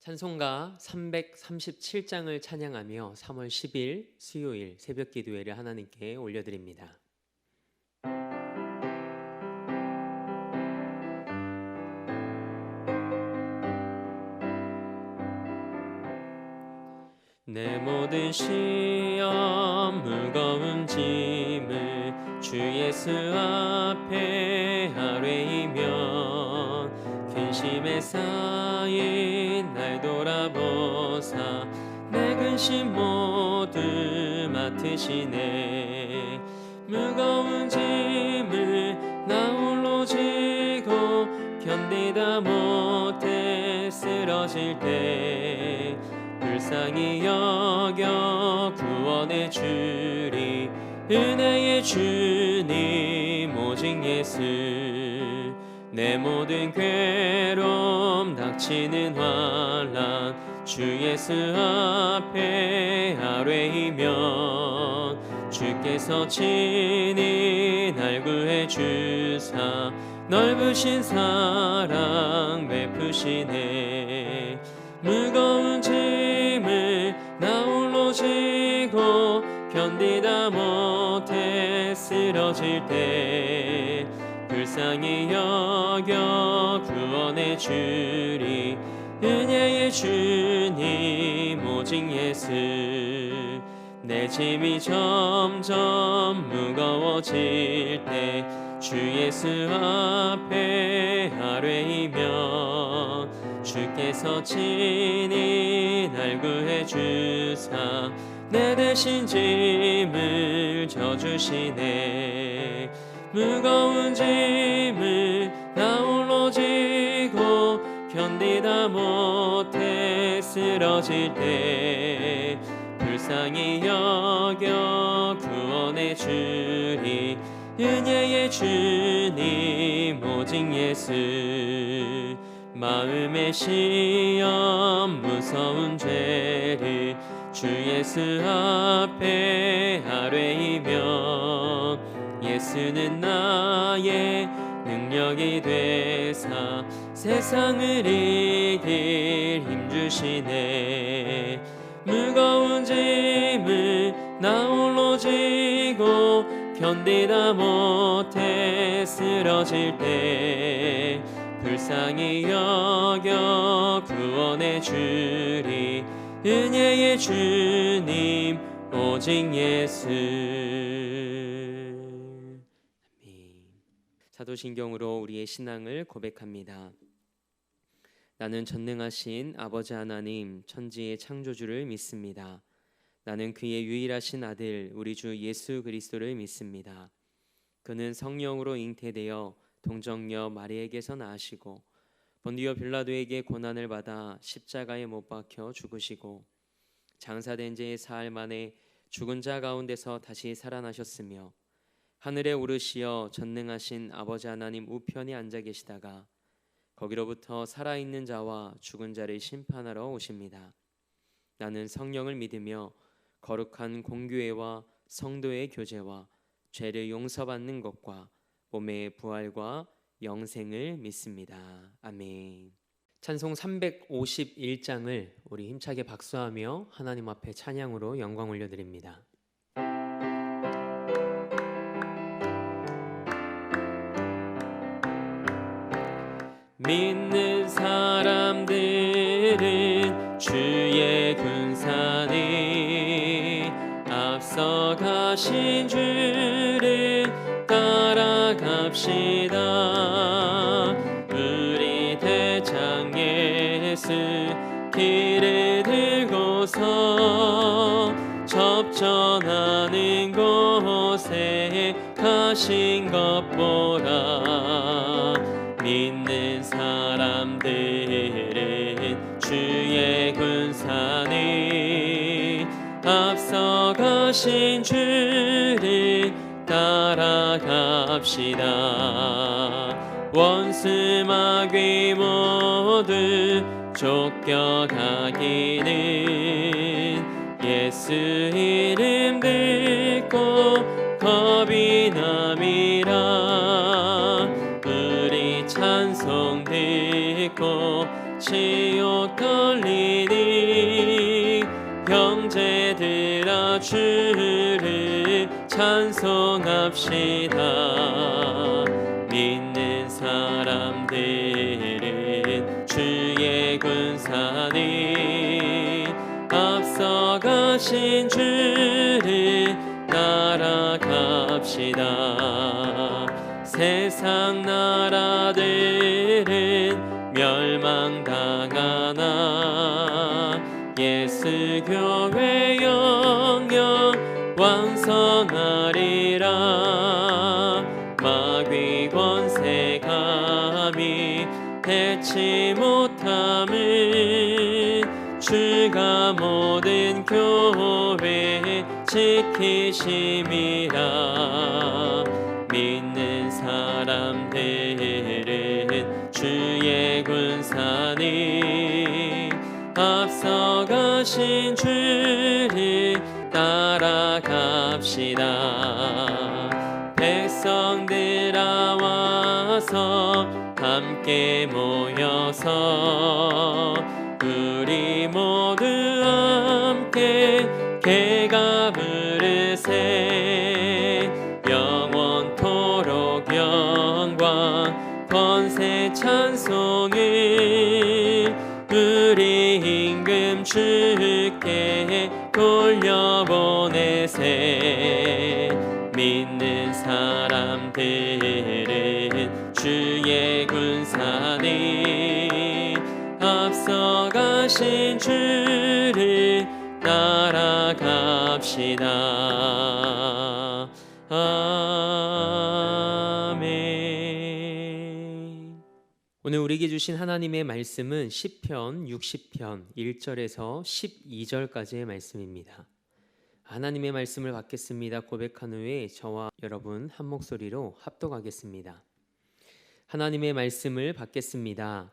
찬송가 337장을 찬양하며 3월 10일 수요일 새벽 기도회를 하나님께 올려드립니다. 내 모든 시험 무거운 짐을 주 예수 앞에 아뢰이면 근심에 쌓인 날 돌아보사 내 근심 모두 맡으시네. 무거운 짐을 나 홀로 지고 견디다 못해 쓰러질 때 불쌍히 여겨 구원해 주리 은혜의 주님 오직 예수. 내 모든 괴로움 닥치는 환난 주 예수 앞에 아뢰이면 주께서 친히 날 구해 주사 넓으신 사랑 베푸시네. 무거운 짐을 나 홀로 지고 견디다 못해 쓰러질 때 불쌍히 여겨 구원해 주리 은혜의 주님 오직 예수. 내 짐이 점점 무거워질 때 주 예수 앞에 아뢰이면 주께서 친히 날 구해 주사 내 대신 짐을 져주시네. 무거운 짐을 나 홀로 지고 견디다 못해 쓰러질 때 불쌍히 여겨 구원해 주리 은혜의 주님 오직 예수. 마음의 시험 무서운 죄를 주 예수 앞에 아뢰이면 예수는 나의 능력이 되사 세상을 이길 힘주시네. 무거운 짐을 나 홀로 지고 견디다 못해 쓰러질 때 불쌍히 여겨 구원해 주리 은혜의 주님 오직 예수. 사도신경으로 우리의 신앙을 고백합니다. 나는 전능하신 아버지 하나님 천지의 창조주를 믿습니다. 나는 그의 유일하신 아들 우리 주 예수 그리스도를 믿습니다. 그는 성령으로 잉태되어 동정녀 마리에게서 나시고 본디오 빌라도에게 고난을 받아 십자가에 못 박혀 죽으시고 장사된 지 사흘 만에 죽은 자 가운데서 다시 살아나셨으며 하늘에 오르시어 전능하신 아버지 하나님 우편에 앉아 계시다가 거기로부터 살아있는 자와 죽은 자를 심판하러 오십니다. 나는 성령을 믿으며 거룩한 공교회와 성도의 교제와 죄를 용서받는 것과 몸의 부활과 영생을 믿습니다. 아멘. 찬송 351장을 우리 힘차게 박수하며 하나님 앞에 찬양으로 영광 올려드립니다. 믿는 사람들은 주의 군사니 앞서가신 주를 따라갑시다. 우리 대장 예수 길을 들고서 접전하는 곳에 가신 것 보라. 믿는 사람들은 주의 군사니 앞서가신 주를 따라갑시다. 원수 마귀 모두 쫓겨가기는 예수 이름 듣고 겁이 남이라. 우리 찬송 듣고 지옥 더 올리니 형제들아 주를 찬송합시다. 믿는 사람들은 주의 군사니 앞서가신 주를 따라갑시다. 세상 나라들은 멸망당하나 예수 교회 영영 왕성하리라. 마귀 권세 감히 해치 못함을 주가 모든 교회 지키심이라. 믿는 사람들은 주의 군사니 앞서가신 주를 따라갑시다. 백성들아 와서 함께 모여서 우리 모두 함께 개가 부르세. 영원토록 영광 권세 찬송을 우리 임금 주께 돌려보내세. 믿는 사람들은 주의 군사니 앞서가신 주를 따라갑시다. 아멘. 오늘 우리에게 주신 하나님의 말씀은 시편 60편 1절에서 12절까지의 말씀입니다. 하나님의 말씀을 받겠습니다 고백한 후에 저와 여러분 한 목소리로 합독하겠습니다. 하나님의 말씀을 받겠습니다.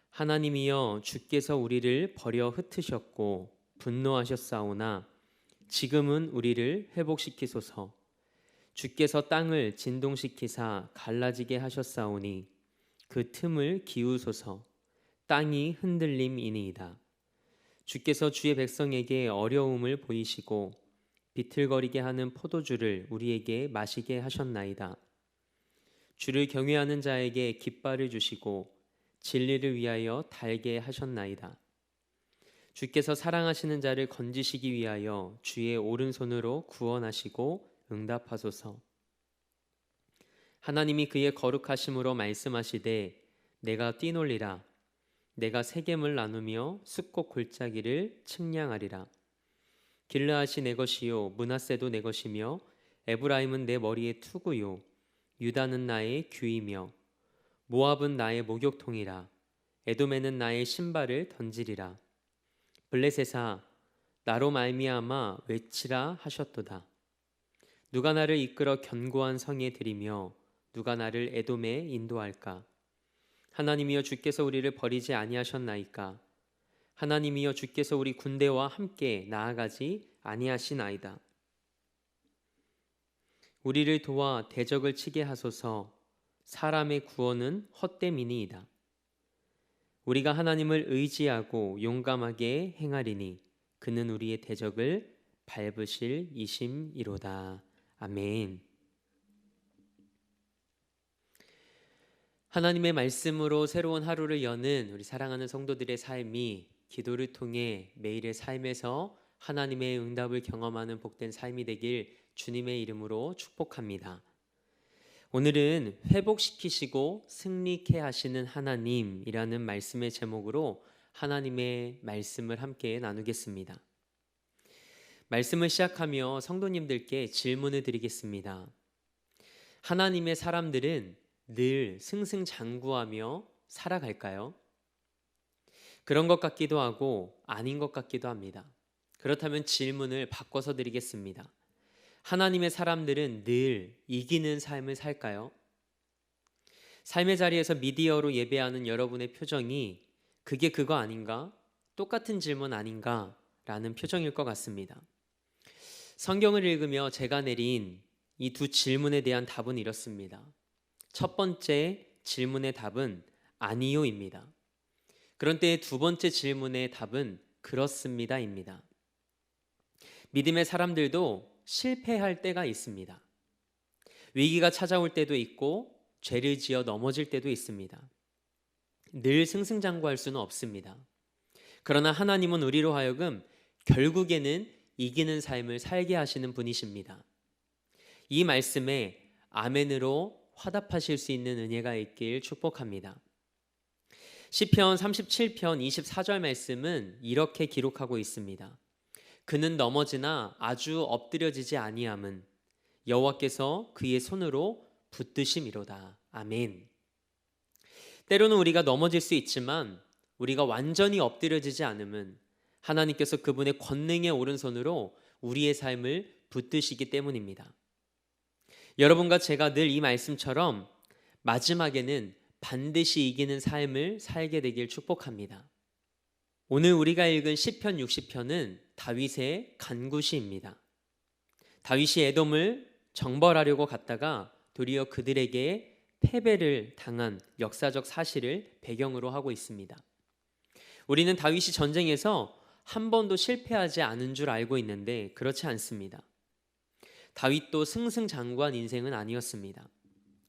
하나님이여, 주께서 우리를 버려 흩으셨고 분노하셨사오나 지금은 우리를 회복시키소서. 주께서 땅을 진동시키사 갈라지게 하셨사오니 그 틈을 기우소서. 땅이 흔들림이니이다. 주께서 주의 백성에게 어려움을 보이시고 비틀거리게 하는 포도주를 우리에게 마시게 하셨나이다. 주를 경외하는 자에게 깃발을 주시고 진리를 위하여 달게 하셨나이다. 주께서 사랑하시는 자를 건지시기 위하여 주의 오른손으로 구원하시고 응답하소서. 하나님이 그의 거룩하심으로 말씀하시되 내가 뛰놀리라. 내가 세겜을 나누며 숫곡 골짜기를 측량하리라. 길르앗이 내 것이요 므낫세도 내 것이며 에브라임은 내 머리의 투구요 유다는 나의 귀이며 모압은 나의 목욕통이라. 에돔에는 나의 신발을 던지리라. 블레셋아, 나로 말미암아 외치라 하셨도다. 누가 나를 이끌어 견고한 성에 들이며 누가 나를 에돔에 인도할까? 하나님이여, 주께서 우리를 버리지 아니하셨나이까? 하나님이여, 주께서 우리 군대와 함께 나아가지 아니하시나이다. 우리를 도와 대적을 치게 하소서. 사람의 구원은 헛됨이니이다. 우리가 하나님을 의지하고 용감하게 행하리니 그는 우리의 대적을 밟으실 이심이로다. 아멘. 하나님의 말씀으로 새로운 하루를 여는 우리 사랑하는 성도들의 삶이 기도를 통해 매일의 삶에서 하나님의 응답을 경험하는 복된 삶이 되길 주님의 이름으로 축복합니다. 오늘은 회복시키시고 승리케 하시는 하나님이라는 말씀의 제목으로 하나님의 말씀을 함께 나누겠습니다. 말씀을 시작하며 성도님들께 질문을 드리겠습니다. 하나님의 사람들은 늘 승승장구하며 살아갈까요? 그런 것 같기도 하고 아닌 것 같기도 합니다. 그렇다면 질문을 바꿔서 드리겠습니다. 하나님의 사람들은 늘 이기는 삶을 살까요? 삶의 자리에서 미디어로 예배하는 여러분의 표정이 그게 그거 아닌가? 똑같은 질문 아닌가? 라는 표정일 것 같습니다. 성경을 읽으며 제가 내린 이 두 질문에 대한 답은 이렇습니다. 첫 번째 질문의 답은 아니요입니다. 그런 때의 두 번째 질문의 답은 그렇습니다입니다. 믿음의 사람들도 실패할 때가 있습니다. 위기가 찾아올 때도 있고 죄를 지어 넘어질 때도 있습니다. 늘 승승장구할 수는 없습니다. 그러나 하나님은 우리로 하여금 결국에는 이기는 삶을 살게 하시는 분이십니다. 이 말씀에 아멘으로 화답하실 수 있는 은혜가 있길 축복합니다. 시편 37편 24절 말씀은 이렇게 기록하고 있습니다. 그는 넘어지나 아주 엎드려지지 아니함은 여호와께서 그의 손으로 붙드심이로다. 아멘. 때로는 우리가 넘어질 수 있지만 우리가 완전히 엎드려지지 않음은 하나님께서 그분의 권능의 오른손으로 우리의 삶을 붙드시기 때문입니다. 여러분과 제가 늘 이 말씀처럼 마지막에는 반드시 이기는 삶을 살게 되길 축복합니다. 오늘 우리가 읽은 시편 60편은 다윗의 간구시입니다. 다윗이 에돔을 정벌하려고 갔다가 도리어 그들에게 패배를 당한 역사적 사실을 배경으로 하고 있습니다. 우리는 다윗이 전쟁에서 한 번도 실패하지 않은 줄 알고 있는데 그렇지 않습니다. 다윗도 승승장구한 인생은 아니었습니다.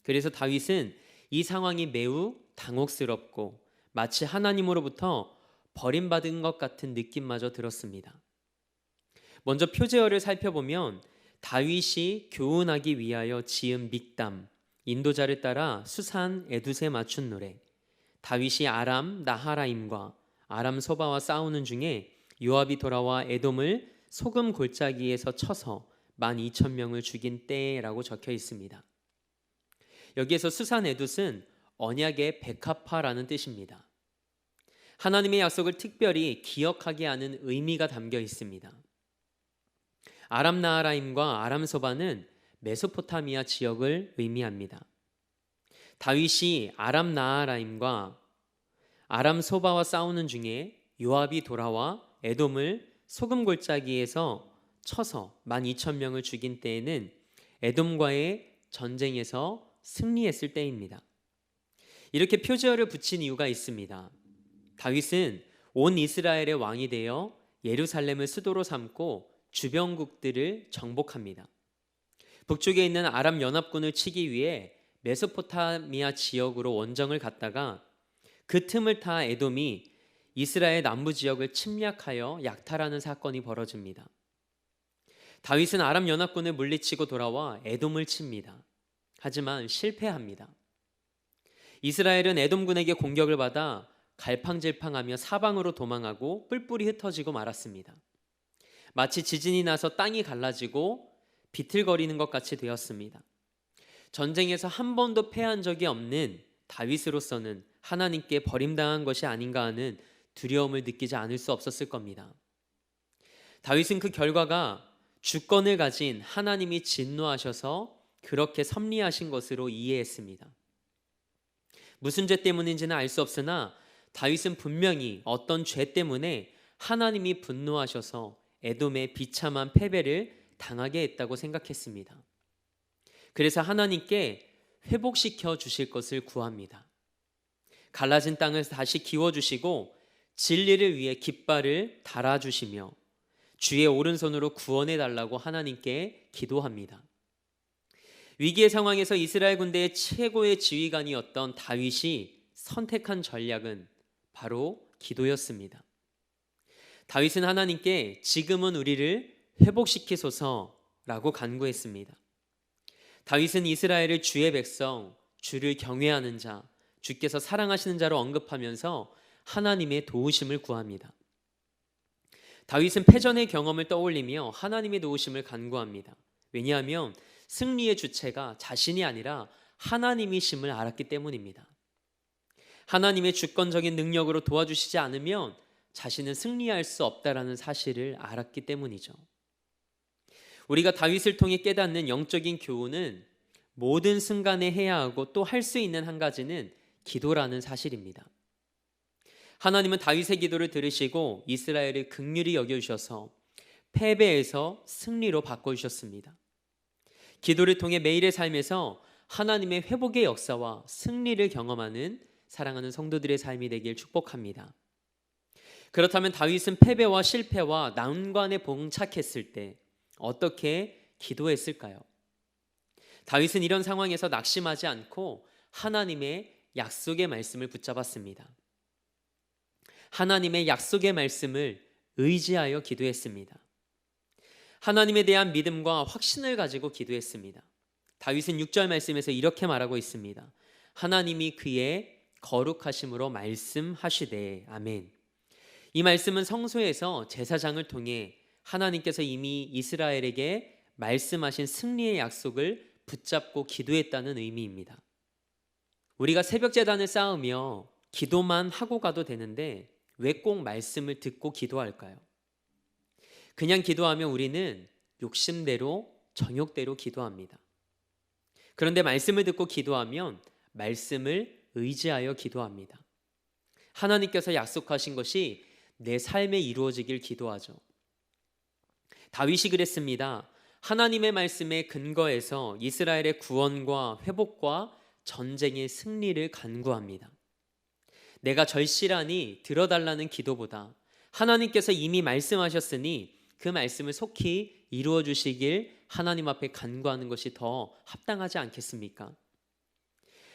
그래서 다윗은 이 상황이 매우 당혹스럽고 마치 하나님으로부터 버림받은 것 같은 느낌마저 들었습니다. 먼저 표제어를 살펴보면 다윗이 교훈하기 위하여 지은 믹담, 인도자를 따라 수산 에두스에 맞춘 노래, 다윗이 아람 나하라임과 아람 소바와 싸우는 중에 요압이 돌아와 에돔을 소금 골짜기에서 쳐서 12,000명을 죽인 때라고 적혀 있습니다. 여기에서 수산 에둠은 언약의 백합화라는 뜻입니다. 하나님의 약속을 특별히 기억하게 하는 의미가 담겨 있습니다. 아람 나하라임과 아람 소바는 메소포타미아 지역을 의미합니다. 다윗이 아람 나하라임과 아람 소바와 싸우는 중에 요압이 돌아와 에돔을 소금 골짜기에서 쳐서 12,000명을 죽인 때에는 에돔과의 전쟁에서 승리했을 때입니다. 이렇게 표제어를 붙인 이유가 있습니다. 다윗은 온 이스라엘의 왕이 되어 예루살렘을 수도로 삼고 주변국들을 정복합니다. 북쪽에 있는 아람 연합군을 치기 위해 메소포타미아 지역으로 원정을 갔다가 그 틈을 타 에돔이 이스라엘 남부 지역을 침략하여 약탈하는 사건이 벌어집니다. 다윗은 아람 연합군을 물리치고 돌아와 에돔을 칩니다. 하지만 실패합니다. 이스라엘은 에돔군에게 공격을 받아 갈팡질팡하며 사방으로 도망하고 뿔뿔이 흩어지고 말았습니다. 마치 지진이 나서 땅이 갈라지고 비틀거리는 것 같이 되었습니다. 전쟁에서 한 번도 패한 적이 없는 다윗으로서는 하나님께 버림당한 것이 아닌가 하는 두려움을 느끼지 않을 수 없었을 겁니다. 다윗은 그 결과가 주권을 가진 하나님이 진노하셔서 그렇게 섭리하신 것으로 이해했습니다. 무슨 죄 때문인지는 알 수 없으나 다윗은 분명히 어떤 죄 때문에 하나님이 분노하셔서 에돔의 비참한 패배를 당하게 했다고 생각했습니다. 그래서 하나님께 회복시켜 주실 것을 구합니다. 갈라진 땅을 다시 기워주시고 진리를 위해 깃발을 달아주시며 주의 오른손으로 구원해 달라고 하나님께 기도합니다. 위기의 상황에서 이스라엘 군대의 최고의 지휘관이었던 다윗이 선택한 전략은 바로 기도였습니다. 다윗은 하나님께 지금은 우리를 회복시키소서라고 간구했습니다. 다윗은 이스라엘을 주의 백성, 주를 경외하는 자, 주께서 사랑하시는 자로 언급하면서 하나님의 도우심을 구합니다. 다윗은 패전의 경험을 떠올리며 하나님의 도우심을 간구합니다. 왜냐하면 승리의 주체가 자신이 아니라 하나님이심을 알았기 때문입니다. 하나님의 주권적인 능력으로 도와주시지 않으면 자신은 승리할 수 없다라는 사실을 알았기 때문이죠. 우리가 다윗을 통해 깨닫는 영적인 교훈은 모든 순간에 해야 하고 또 할 수 있는 한 가지는 기도라는 사실입니다. 하나님은 다윗의 기도를 들으시고 이스라엘을 긍휼히 여겨주셔서 패배에서 승리로 바꿔주셨습니다. 기도를 통해 매일의 삶에서 하나님의 회복의 역사와 승리를 경험하는 사랑하는 성도들의 삶이 되길 축복합니다. 그렇다면 다윗은 패배와 실패와 난관에 봉착했을 때 어떻게 기도했을까요? 다윗은 이런 상황에서 낙심하지 않고 하나님의 약속의 말씀을 붙잡았습니다. 하나님의 약속의 말씀을 의지하여 기도했습니다. 하나님에 대한 믿음과 확신을 가지고 기도했습니다. 다윗은 6절 말씀에서 이렇게 말하고 있습니다. 하나님이 그의 거룩하심으로 말씀하시되 아멘. 이 말씀은 성소에서 제사장을 통해 하나님께서 이미 이스라엘에게 말씀하신 승리의 약속을 붙잡고 기도했다는 의미입니다. 우리가 새벽 제단을 쌓으며 기도만 하고 가도 되는데 왜 꼭 말씀을 듣고 기도할까요? 그냥 기도하면 우리는 욕심대로 정욕대로 기도합니다. 그런데 말씀을 듣고 기도하면 말씀을 의지하여 기도합니다. 하나님께서 약속하신 것이 내 삶에 이루어지길 기도하죠. 다윗이 그랬습니다. 하나님의 말씀에 근거해서 이스라엘의 구원과 회복과 전쟁의 승리를 간구합니다. 내가 절실하니 들어달라는 기도보다 하나님께서 이미 말씀하셨으니 그 말씀을 속히 이루어 주시길 하나님 앞에 간구하는 것이 더 합당하지 않겠습니까?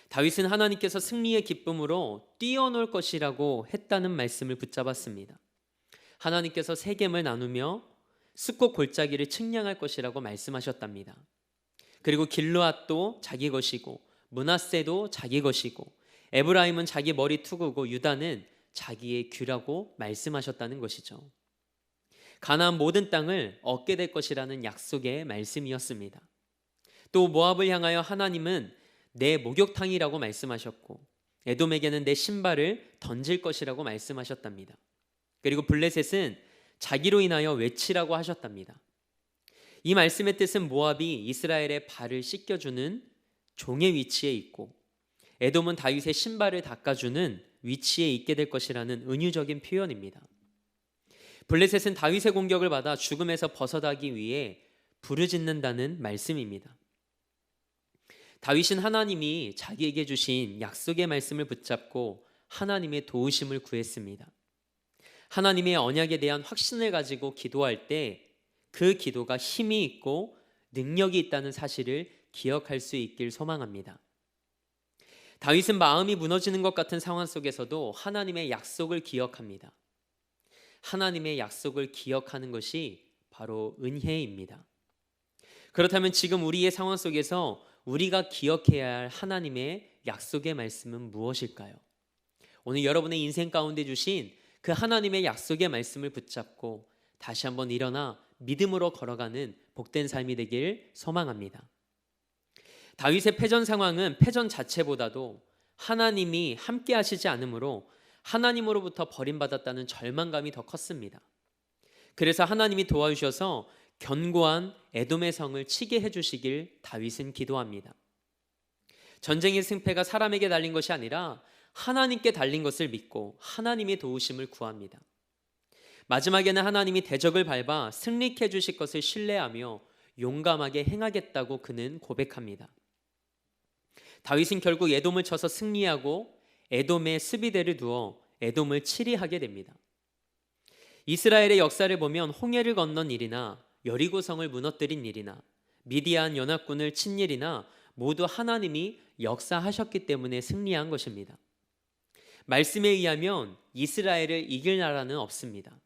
다윗은 하나님께서 승리의 기쁨으로 뛰어놀 것이라고 했다는 말씀을 붙잡았습니다. 하나님께서 세겜을 나누며 숫꽃 골짜기를 측량할 것이라고 말씀하셨답니다. 그리고 길르앗도 자기 것이고 므낫세도 자기 것이고 에브라임은 자기 머리 투구고 유다는 자기의 귀라고 말씀하셨다는 것이죠. 가나안 모든 땅을 얻게 될 것이라는 약속의 말씀이었습니다. 또 모압을 향하여 하나님은 내 목욕탕이라고 말씀하셨고 에돔에게는 내 신발을 던질 것이라고 말씀하셨답니다. 그리고 블레셋은 자기로 인하여 외치라고 하셨답니다. 이 말씀의 뜻은 모압이 이스라엘의 발을 씻겨주는 종의 위치에 있고 에돔은 다윗의 신발을 닦아주는 위치에 있게 될 것이라는 은유적인 표현입니다. 블레셋은 다윗의 공격을 받아 죽음에서 벗어나기 위해 부르짖는다는 말씀입니다. 다윗은 하나님이 자기에게 주신 약속의 말씀을 붙잡고 하나님의 도우심을 구했습니다. 하나님의 언약에 대한 확신을 가지고 기도할 때 그 기도가 힘이 있고 능력이 있다는 사실을 기억할 수 있길 소망합니다. 다윗은 마음이 무너지는 것 같은 상황 속에서도 하나님의 약속을 기억합니다. 하나님의 약속을 기억하는 것이 바로 은혜입니다. 그렇다면 지금 우리의 상황 속에서 우리가 기억해야 할 하나님의 약속의 말씀은 무엇일까요? 오늘 여러분의 인생 가운데 주신 그 하나님의 약속의 말씀을 붙잡고 다시 한번 일어나 믿음으로 걸어가는 복된 삶이 되길 소망합니다. 다윗의 패전 상황은 패전 자체보다도 하나님이 함께 하시지 않으므로 하나님으로부터 버림받았다는 절망감이 더 컸습니다. 그래서 하나님이 도와주셔서 견고한 에돔의 성을 치게 해주시길 다윗은 기도합니다. 전쟁의 승패가 사람에게 달린 것이 아니라 하나님께 달린 것을 믿고 하나님의 도우심을 구합니다. 마지막에는 하나님이 대적을 밟아 승리케 해주실 것을 신뢰하며 용감하게 행하겠다고 그는 고백합니다. 다윗은 결국 에돔을 쳐서 승리하고 에돔의 수비대를 두어 에돔을 치리하게 됩니다. 이스라엘의 역사를 보면 홍해를 건넌 일이나 여리고성을 무너뜨린 일이나 미디안 연합군을 친 일이나 모두 하나님이 역사하셨기 때문에 승리한 것입니다. 말씀에 의하면 이스라엘을 이길 나라는 없습니다.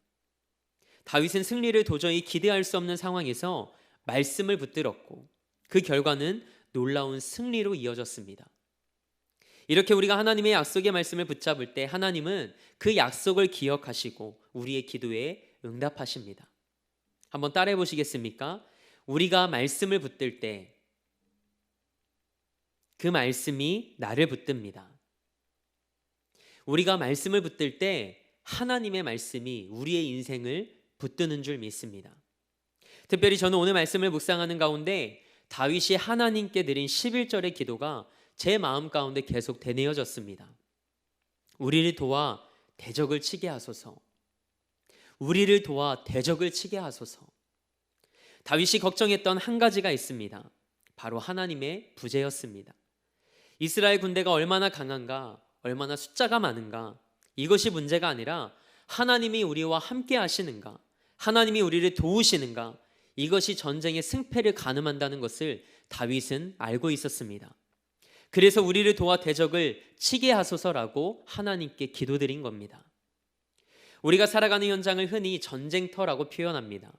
다윗은 승리를 도저히 기대할 수 없는 상황에서 말씀을 붙들었고 그 결과는 놀라운 승리로 이어졌습니다. 이렇게 우리가 하나님의 약속의 말씀을 붙잡을 때 하나님은 그 약속을 기억하시고 우리의 기도에 응답하십니다. 한번 따라해 보시겠습니까? 우리가 말씀을 붙들 때 그 말씀이 나를 붙듭니다. 우리가 말씀을 붙들 때 하나님의 말씀이 우리의 인생을 붙드는 줄 믿습니다. 특별히 저는 오늘 말씀을 묵상하는 가운데 다윗이 하나님께 드린 11절의 기도가 제 마음 가운데 계속 되뇌어졌습니다. 우리를 도와 대적을 치게 하소서. 우리를 도와 대적을 치게 하소서. 다윗이 걱정했던 한 가지가 있습니다. 바로 하나님의 부재였습니다. 이스라엘 군대가 얼마나 강한가, 얼마나 숫자가 많은가, 이것이 문제가 아니라 하나님이 우리와 함께 하시는가, 하나님이 우리를 도우시는가, 이것이 전쟁의 승패를 가늠한다는 것을 다윗은 알고 있었습니다. 그래서 우리를 도와 대적을 치게 하소서라고 하나님께 기도드린 겁니다. 우리가 살아가는 현장을 흔히 전쟁터라고 표현합니다.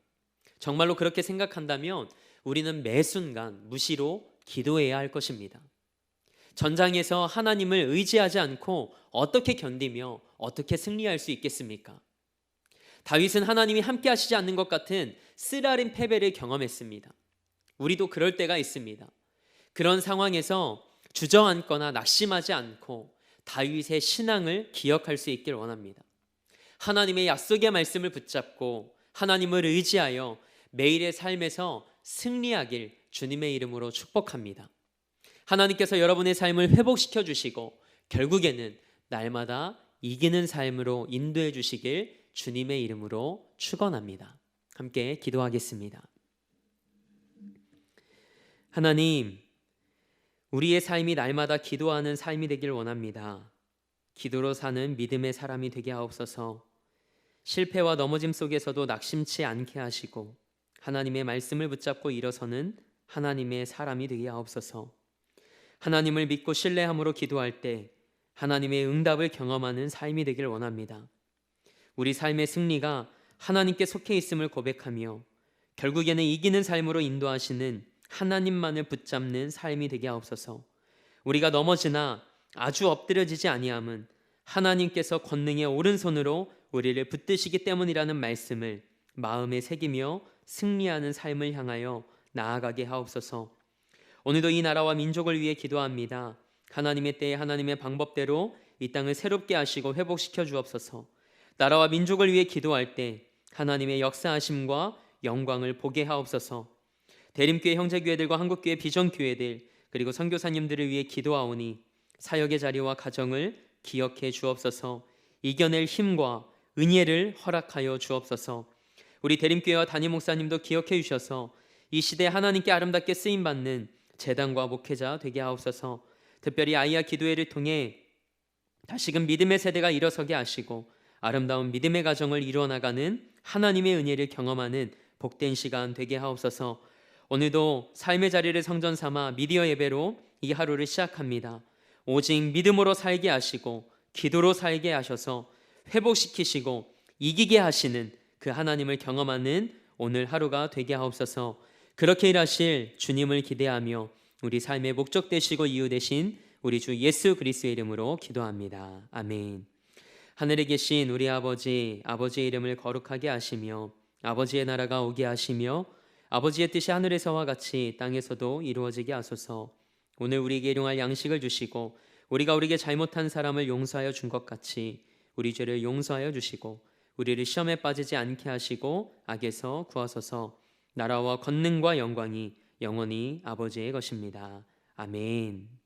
정말로 그렇게 생각한다면 우리는 매 순간 무시로 기도해야 할 것입니다. 전장에서 하나님을 의지하지 않고 어떻게 견디며 어떻게 승리할 수 있겠습니까? 다윗은 하나님이 함께 하시지 않는 것 같은 쓰라린 패배를 경험했습니다. 우리도 그럴 때가 있습니다. 그런 상황에서 주저앉거나 낙심하지 않고 다윗의 신앙을 기억할 수 있길 원합니다. 하나님의 약속의 말씀을 붙잡고 하나님을 의지하여 매일의 삶에서 승리하길 주님의 이름으로 축복합니다. 하나님께서 여러분의 삶을 회복시켜 주시고 결국에는 날마다 이기는 삶으로 인도해 주시길 주님의 이름으로 축원합니다. 함께 기도하겠습니다. 하나님, 우리의 삶이 날마다 기도하는 삶이 되길 원합니다. 기도로 사는 믿음의 사람이 되게 하옵소서. 실패와 넘어짐 속에서도 낙심치 않게 하시고 하나님의 말씀을 붙잡고 일어서는 하나님의 사람이 되게 하옵소서. 하나님을 믿고 신뢰함으로 기도할 때 하나님의 응답을 경험하는 삶이 되길 원합니다. 우리 삶의 승리가 하나님께 속해 있음을 고백하며 결국에는 이기는 삶으로 인도하시는 하나님만을 붙잡는 삶이 되게 하옵소서. 우리가 넘어지나 아주 엎드려지지 아니함은 하나님께서 권능의 오른손으로 우리를 붙드시기 때문이라는 말씀을 마음에 새기며 승리하는 삶을 향하여 나아가게 하옵소서. 오늘도 이 나라와 민족을 위해 기도합니다. 하나님의 때에 하나님의 방법대로 이 땅을 새롭게 하시고 회복시켜 주옵소서. 나라와 민족을 위해 기도할 때 하나님의 역사하심과 영광을 보게 하옵소서. 대림교회 형제교회들과 한국교회 비전교회들 그리고 선교사님들을 위해 기도하오니 사역의 자리와 가정을 기억해 주옵소서. 이겨낼 힘과 은혜를 허락하여 주옵소서. 우리 대림교회와 담임 목사님도 기억해 주셔서 이 시대에 하나님께 아름답게 쓰임받는 제단과 목회자 되게 하옵소서. 특별히 아이야 기도회를 통해 다시금 믿음의 세대가 일어서게 하시고 아름다운 믿음의 가정을 이루어나가는 하나님의 은혜를 경험하는 복된 시간 되게 하옵소서. 오늘도 삶의 자리를 성전 삼아 미디어 예배로 이 하루를 시작합니다. 오직 믿음으로 살게 하시고 기도로 살게 하셔서 회복시키시고 이기게 하시는 그 하나님을 경험하는 오늘 하루가 되게 하옵소서. 그렇게 일하실 주님을 기대하며 우리 삶의 목적 되시고 이유 되신 우리 주 예수 그리스도의 이름으로 기도합니다. 아멘. 하늘에 계신 우리 아버지, 아버지의 이름을 거룩하게 하시며 아버지의 나라가 오게 하시며 아버지의 뜻이 하늘에서와 같이 땅에서도 이루어지게 하소서. 오늘 우리에게 일용할 양식을 주시고 우리가 우리에게 잘못한 사람을 용서하여 준 것 같이 우리 죄를 용서하여 주시고 우리를 시험에 빠지지 않게 하시고 악에서 구하소서. 나라와 권능과 영광이 영원히 아버지의 것입니다. 아멘.